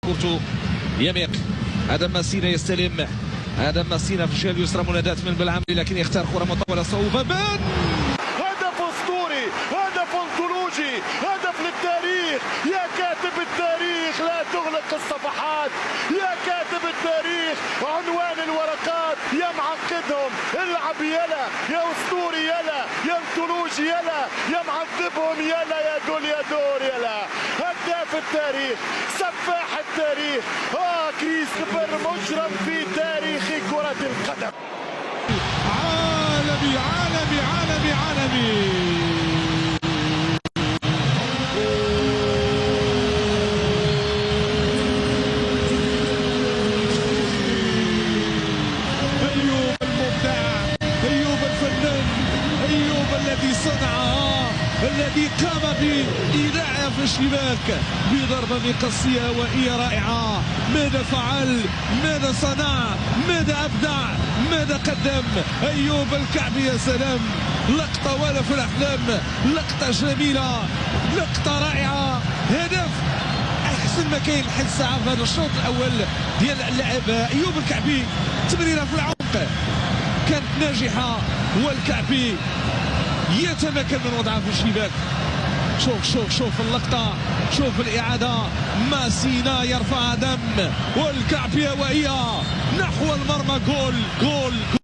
كورتو يميق. ادم ماسينا يستلم. ادم ماسينا في الجهه اليسرى مناداة من بالعمري، لكن يختار كره مطوله صعوبه. هدف اسطوري، هدف انطولوجي، هدف للتاريخ. يا كاتب التاريخ لا تغلق الصفحات، يا كاتب التاريخ عنوان الورقات. يا معقدهم العب يلا، يا اسطوري يلا، يا انطولوجي يلا، يا معذبهم يلا، يا دول يا دور يلا. هداف التاريخ، سفاح التاريخ، كريس كبر مجرم في تاريخ كرة القدم. عالمي عالمي عالمي عالمي. أيوب المبدع، أيوب الفنان، أيوب الذي صنعها، الذي قام بإيداعها في الشباك بضربة مقصية هوائية رائعة. ماذا فعل؟ ماذا صنع؟ ماذا أبدع؟ ماذا قدم؟ أيوب الكعبي يا سلام، لقطة ولا في الأحلام، لقطة جميلة، لقطة رائعة، هدف أحسن ما كاين لحد الساعة في هذا الشوط الأول ديال اللاعب أيوب الكعبي. تمريرة في العمق كانت ناجحة، والكعبي يتمكن من وضعها في الشباك. شوف اللقطة، شوف الإعادة. ماسينا يرفع دم، والكعبي هوائية نحو المرمى. جول.